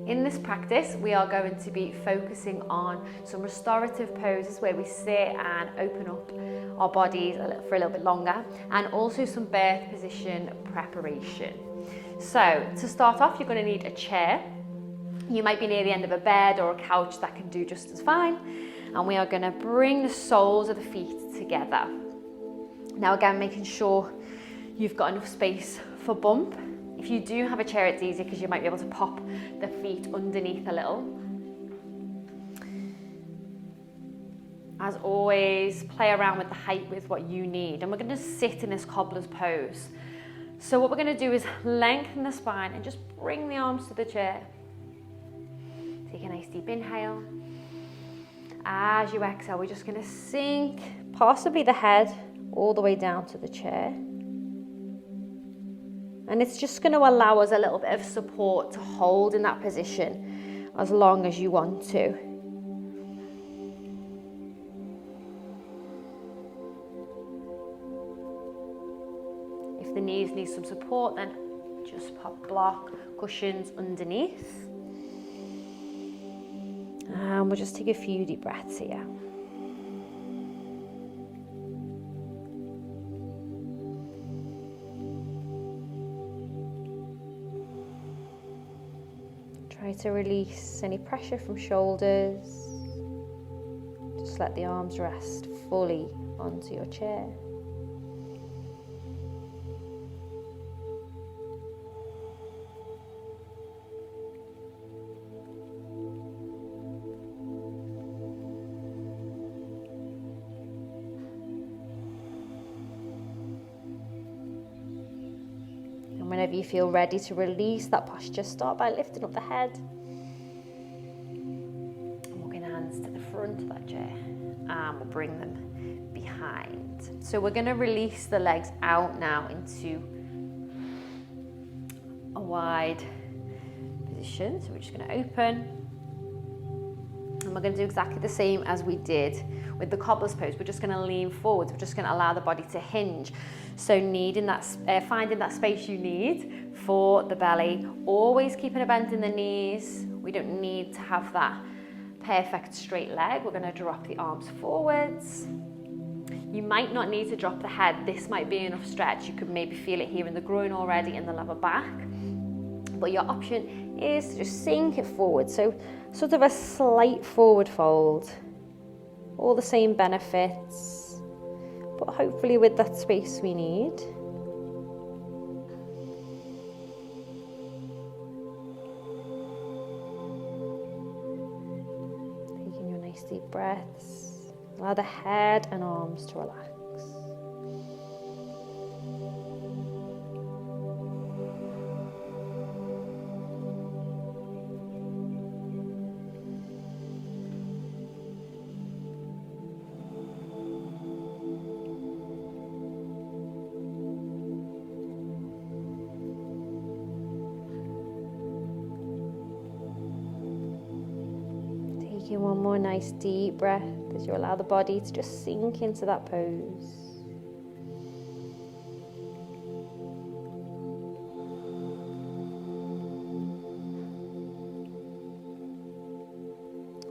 In this practice, we are going to be focusing on some restorative poses where we sit and open up our bodies for a little bit longer, and also some birth position preparation. So to start off, you're going to need a chair. You might be near the end of a bed or a couch, that can do just as fine. And we are going to bring the soles of the feet together. Now again, making sure you've got enough space for bump. If you do have a chair, it's easier because you might be able to pop the feet underneath a little. As always, play around with the height with what you need. And we're going to sit in this cobbler's pose. So what we're going to do is lengthen the spine and just bring the arms to the chair. Take a nice deep inhale. As you exhale, we're just going to sink possibly the head all the way down to the chair. And it's just going to allow us a little bit of support to hold in that position as long as you want to. If the knees need some support, then just pop block cushions underneath. And we'll just take a few deep breaths here. Try to release any pressure from shoulders. Just let the arms rest fully onto your chair. Whenever you feel ready to release that posture, start by lifting up the head. And walking hands to the front of that chair. And we'll bring them behind. So we're going to release the legs out now into a wide position. So we're just going to open. And we're going to do exactly the same as we did with the cobbler's pose. We're just going to lean forward. We're just going to allow the body to hinge. So finding that space you need for the belly. Always keeping a bend in the knees. We don't need to have that perfect straight leg. We're going to drop the arms forwards. You might not need to drop the head. This might be enough stretch. You could maybe feel it here in the groin already, in the lower back. But your option is to just sink it forward. So sort of a slight forward fold. All the same benefits, but hopefully with that space we need. Taking your nice deep breaths. Allow the head and arms to relax. Taking one more nice deep breath as you allow the body to just sink into that pose.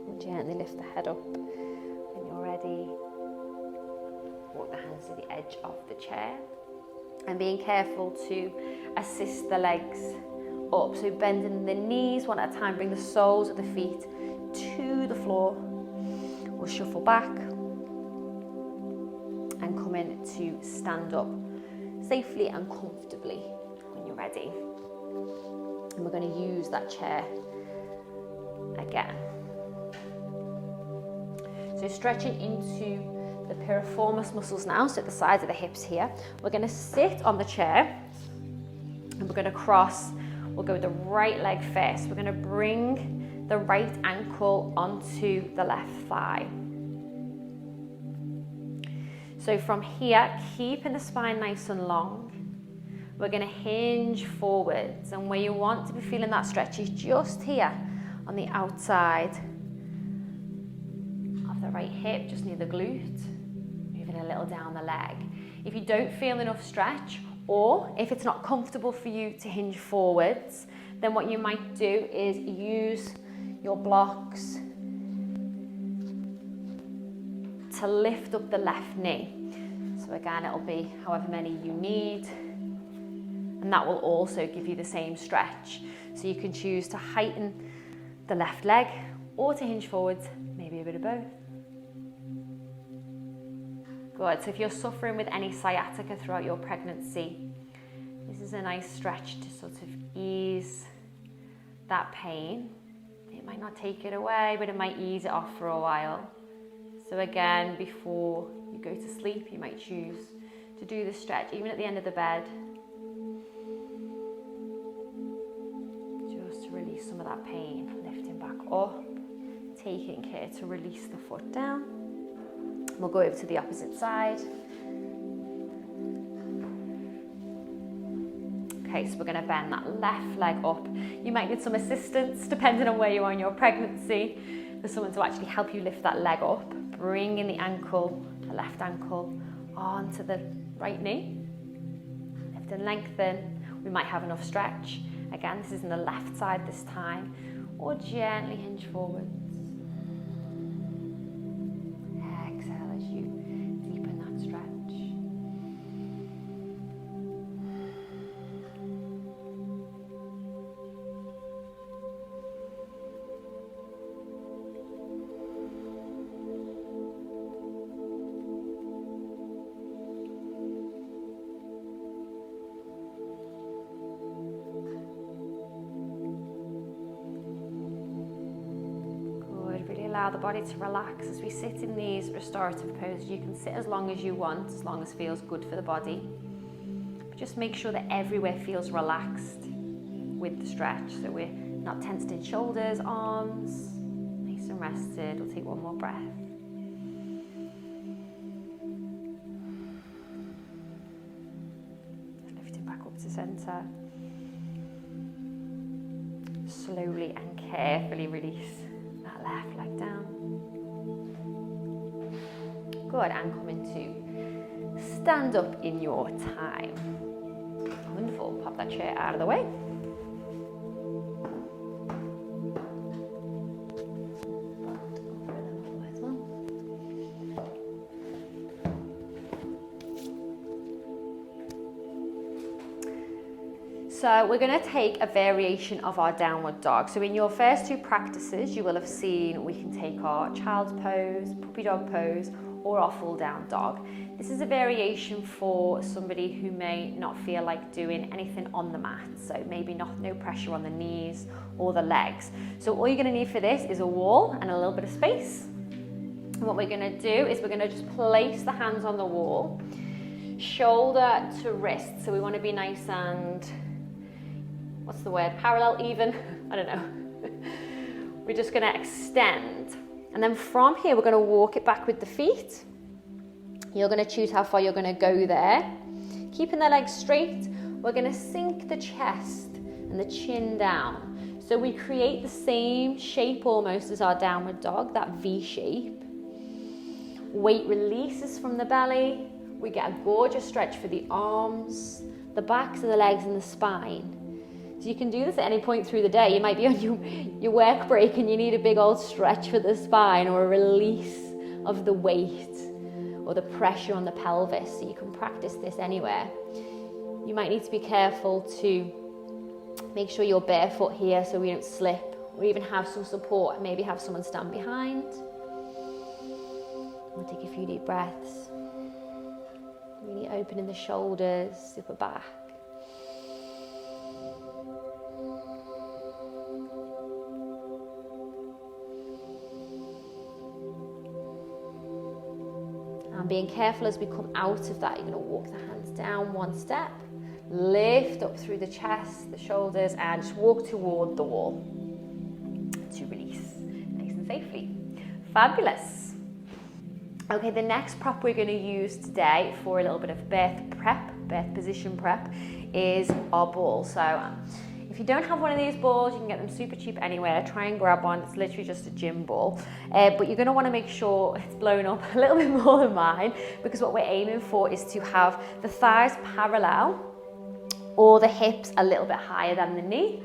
And gently lift the head up. When you're ready, walk the hands to the edge of the chair. And being careful to assist the legs up. So bending the knees one at a time, bring the soles of the feet to the floor. We'll shuffle back and come in to stand up safely and comfortably when you're ready. And we're going to use that chair again. So stretching into the piriformis muscles now, so at the sides of the hips here. We're going to sit on the chair and we're going to cross. We'll go with the right leg first. We're going to bring the right ankle onto the left thigh. So from here, keeping the spine nice and long, we're going to hinge forwards, and where you want to be feeling that stretch is just here on the outside of the right hip, just near the glute, moving a little down the leg. If you don't feel enough stretch, or if it's not comfortable for you to hinge forwards, then what you might do is use your blocks to lift up the left knee. So again, it'll be however many you need. And that will also give you the same stretch. So you can choose to heighten the left leg or to hinge forwards, maybe a bit of both. Good, so if you're suffering with any sciatica throughout your pregnancy, this is a nice stretch to sort of ease that pain. It might not take it away, but it might ease it off for a while. So again, before you go to sleep, you might choose to do this stretch, even at the end of the bed, just to release some of that pain, lifting back up, taking care to release the foot down. We'll go over to the opposite side. Okay, so we're going to bend that left leg up. You might need some assistance, depending on where you are in your pregnancy, for someone to actually help you lift that leg up. Bringing the ankle, the left ankle, onto the right knee. Lift and lengthen. We might have enough stretch. Again, this is in the left side this time. Or gently hinge forwards. Exhale as you deepen that stretch. Allow the body to relax as we sit in these restorative poses. You can sit as long as you want, as long as it feels good for the body. But just make sure that everywhere feels relaxed with the stretch. So we're not tensed in shoulders, arms, nice and rested. We'll take one more breath. Lifting back up to center. Slowly and carefully release that left leg down. Good, and come into stand up in your time. Wonderful, pop that chair out of the way. So we're going to take a variation of our downward dog. So in your first two practices, you will have seen we can take our child's pose, puppy dog pose, or our full down dog. This is a variation for somebody who may not feel like doing anything on the mat. So maybe no pressure on the knees or the legs. So all you're going to need for this is a wall and a little bit of space. And what we're going to do is we're going to just place the hands on the wall, shoulder to wrist. So we want to be nice and, what's the word, parallel, even? I don't know. We're just going to extend. And then from here, we're going to walk it back with the feet. You're going to choose how far you're going to go there. Keeping the legs straight, we're going to sink the chest and the chin down. So we create the same shape almost as our downward dog, that V shape. Weight releases from the belly. We get a gorgeous stretch for the arms, the backs of the legs and the spine. So you can do this at any point through the day. You might be on your work break and you need a big old stretch for the spine or a release of the weight or the pressure on the pelvis. So you can practice this anywhere. You might need to be careful to make sure you're barefoot here so we don't slip, or even have some support and maybe have someone stand behind. We'll take a few deep breaths. Really opening the shoulders, upper back. And being careful as we come out of that, you're going to walk the hands down one step, lift up through the chest, the shoulders, and just walk toward the wall to release nice and safely. Fabulous. Okay, the next prop we're going to use today for a little bit of birth position prep, is our ball. So if you don't have one of these balls, you can get them super cheap anywhere. Try and grab one. It's literally just a gym ball. But you're going to want to make sure it's blown up a little bit more than mine, because what we're aiming for is to have the thighs parallel or the hips a little bit higher than the knee.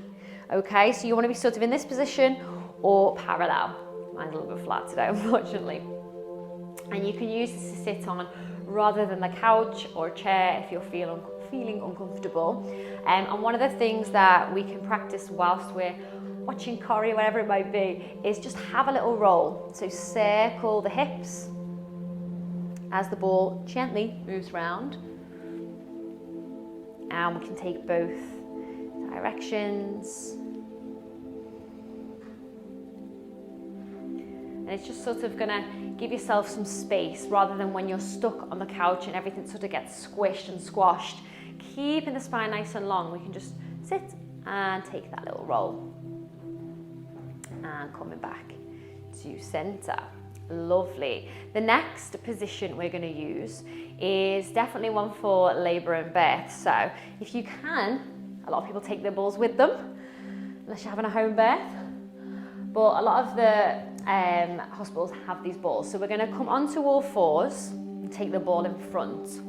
Okay, so you want to be sort of in this position or parallel. Mine's a little bit flat today, unfortunately. And you can use this to sit on rather than the couch or a chair if you're feeling uncomfortable. And one of the things that we can practice whilst we're watching Corrie, whatever it might be, is just have a little roll. So circle the hips as the ball gently moves round. And we can take both directions. And it's just sort of gonna give yourself some space rather than when you're stuck on the couch and everything sort of gets squished and squashed. Keeping the spine nice and long, we can just sit and take that little roll. And coming back to center. Lovely. The next position we're going to use is definitely one for labour and birth. So if you can, a lot of people take their balls with them, unless you're having a home birth. But a lot of the hospitals have these balls. So we're going to come onto all fours and take the ball in front.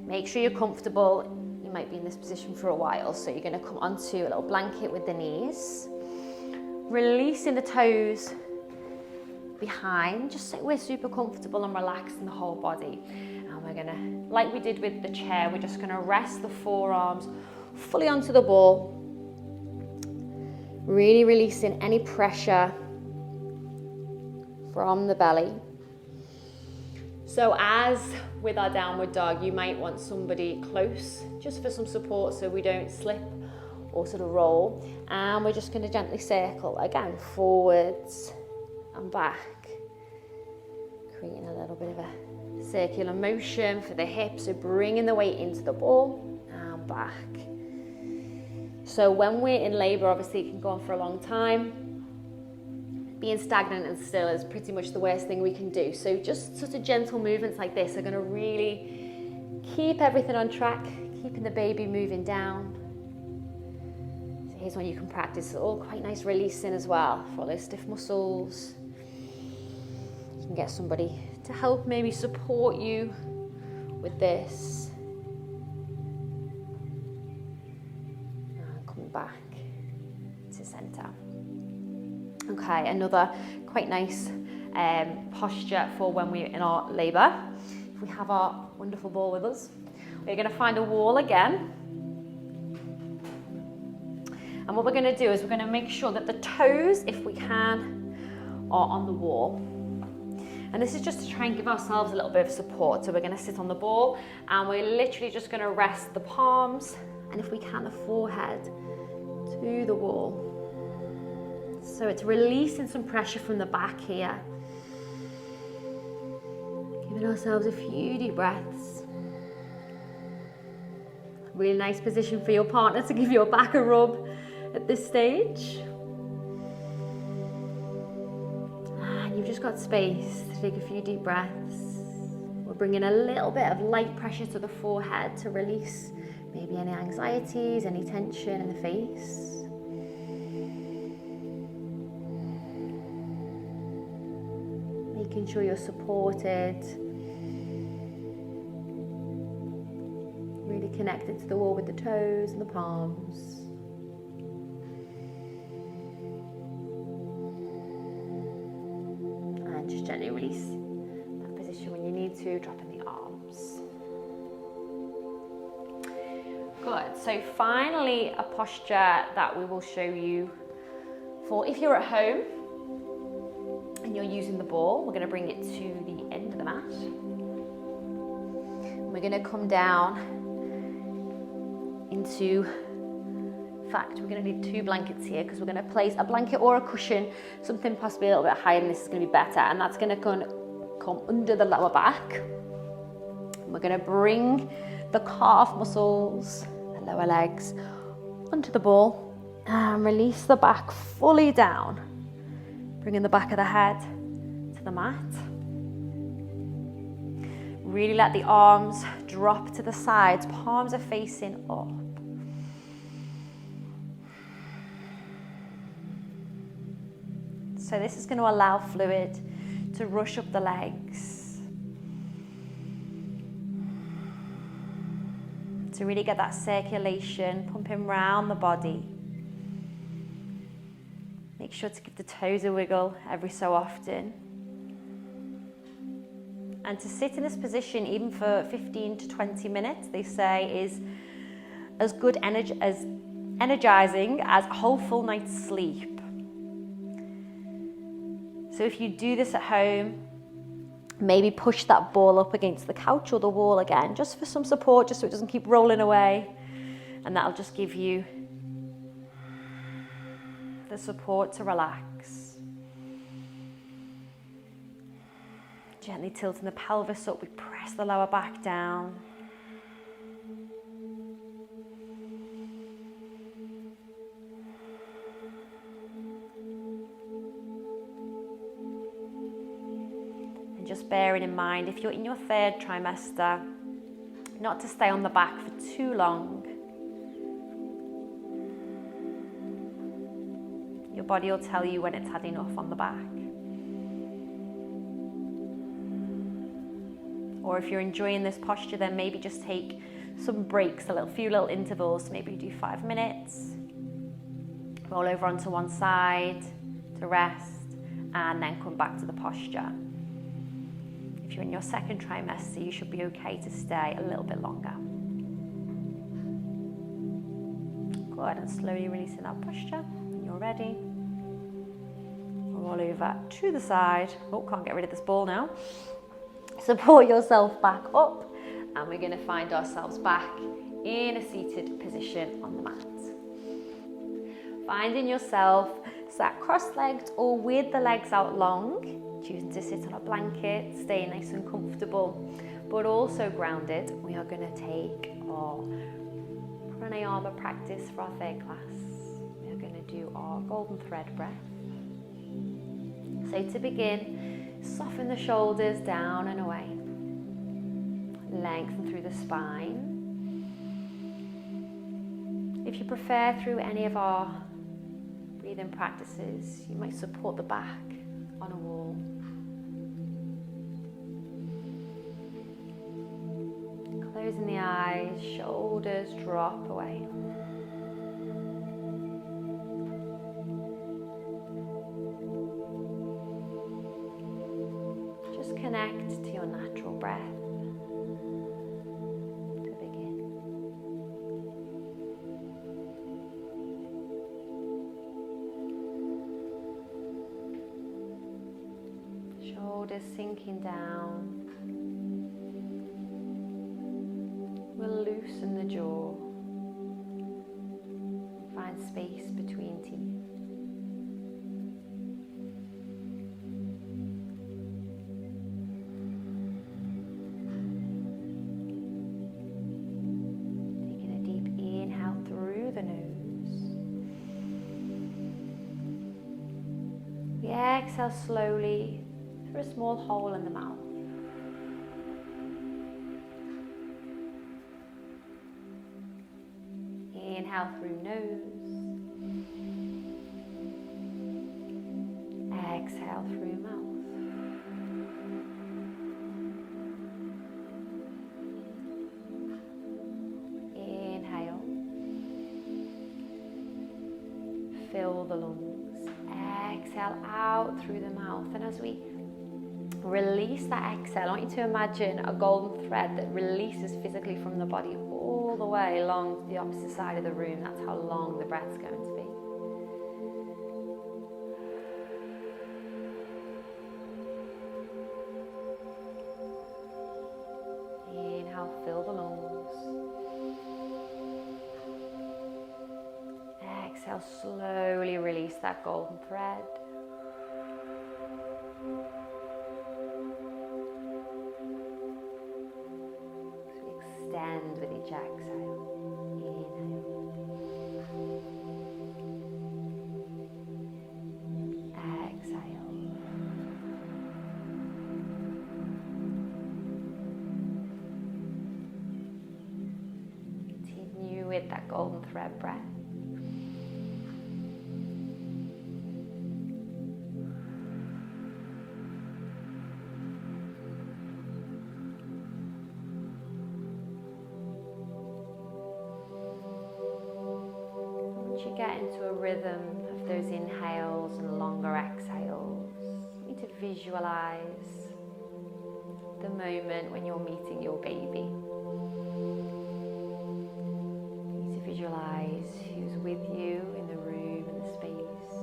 Make sure you're comfortable. You might be in this position for a while. So you're going to come onto a little blanket with the knees. Releasing the toes behind, just so we're super comfortable and relaxed in the whole body. And we're gonna, like we did with the chair, we're just gonna rest the forearms fully onto the ball. Really releasing any pressure from the belly. So as with our downward dog, you might want somebody close just for some support so we don't slip or sort of roll. And we're just going to gently circle again, forwards and back, creating a little bit of a circular motion for the hips. So bringing the weight into the ball and back. So when we're in labour, obviously it can go on for a long time. Being stagnant and still is pretty much the worst thing we can do. So just sort of gentle movements like this are going to really keep everything on track, keeping the baby moving down. Here's when you can practice all quite nice releasing as well for all those stiff muscles. You can get somebody to help maybe support you with this. And coming back to center. Okay, another quite nice posture for when we're in our labour. If we have our wonderful ball with us, we're going to find a wall again. And what we're going to do is we're going to make sure that the toes, if we can, are on the wall. And this is just to try and give ourselves a little bit of support. So we're going to sit on the ball and we're literally just going to rest the palms and if we can, the forehead to the wall. So it's releasing some pressure from the back here. Giving ourselves a few deep breaths. Really nice position for your partner to give your back a rub at this stage. And you've just got space to take a few deep breaths. We're bringing a little bit of light pressure to the forehead to release maybe any anxieties, any tension in the face. Making sure you're supported. Really connected to the wall with the toes and the palms. And just gently release that position when you need to, dropping the arms. Good. So finally, a posture that we will show you for if you're at home and you're using the ball. We're going to bring it to the end of the mat. We're going to come down into, in fact, we're going to need 2 blankets here because we're going to place a blanket or a cushion, something possibly a little bit higher, and this is going to be better. And that's going to come under the lower back. And we're going to bring the calf muscles, the lower legs, onto the ball and release the back fully down. Bringing the back of the head to the mat. Really let the arms drop to the sides. Palms are facing up. So this is going to allow fluid to rush up the legs. To really get that circulation pumping around the body. Make sure to give the toes a wiggle every so often. And to sit in this position even for 15 to 20 minutes, they say, is as good as energizing as a whole full night's sleep. So if you do this at home, maybe push that ball up against the couch or the wall again, just for some support, just so it doesn't keep rolling away. And that'll just give you the support to relax. Gently tilting the pelvis up, we press the lower back down. And just bearing in mind, if you're in your third trimester, not to stay on the back for too long. Your body will tell you when it's had enough on the back. Or if you're enjoying this posture, then maybe just take some breaks, few little intervals. Maybe do 5 minutes, roll over onto one side to rest, and then come back to the posture. If you're in your second trimester, you should be okay to stay a little bit longer. Go ahead and slowly releasing that posture. When you're ready, roll over to the side. Oh, can't get rid of this ball now. Support yourself back up, and we're going to find ourselves back in a seated position on the mat. Finding yourself sat cross-legged or with the legs out long, choosing to sit on a blanket, stay nice and comfortable, but also grounded. We are going to take our pranayama practice for our third class. We are going to do our golden thread breath. So to begin, soften the shoulders down and away. Lengthen through the spine. If you prefer, through any of our breathing practices, you might support the back on a wall. Closing the eyes, shoulders drop away. Connect to your natural breath to begin. Shoulders sinking down. We'll loosen the jaw. Find space between teeth. Exhale slowly through a small hole in the mouth. Inhale through nose. Exhale through mouth. Inhale. Fill the lungs. Exhale out through the mouth, and as we release that exhale, I want you to imagine a golden thread that releases physically from the body all the way along the opposite side of the room. That's how long the breath's going to be. Inhale, fill the lungs. Exhale, slowly release that golden thread. So we extend with each exhale. Inhale. Exhale. Continue with that golden thread breath. You get into a rhythm of those inhales and longer exhales. You need to visualize the moment when you're meeting your baby. You need to visualize who's with you in the room, in the space.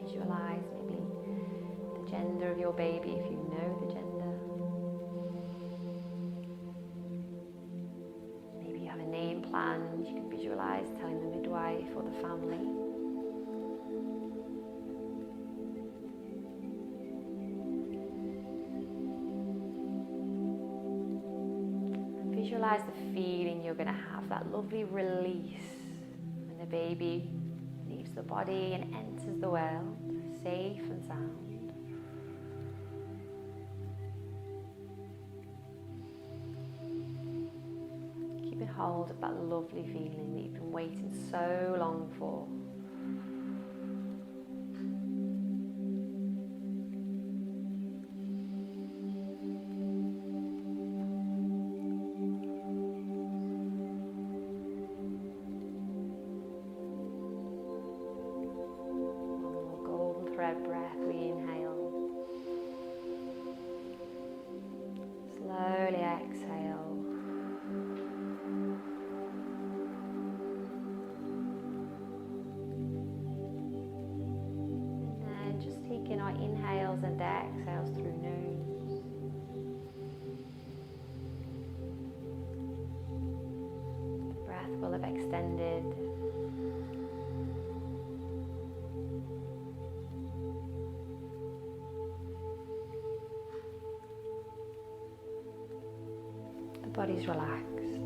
Visualize maybe the gender of your baby if you know the gender. Maybe you have a name planned, you can visualize telling the midwife or the family. And visualize the feeling you're going to have, that lovely release when the baby leaves the body and enters the world, safe and sound. Keep a hold of that lovely feeling that you've been waiting so long for. Breath, we inhale. Slowly exhale. And then just taking our inhales and exhales through nose. The breath will have extended. Body's relaxed.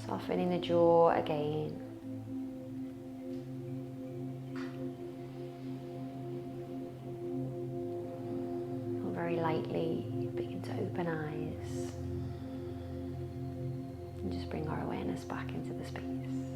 Softening the jaw again. And very lightly begin to open eyes. And just bring our awareness back into the space.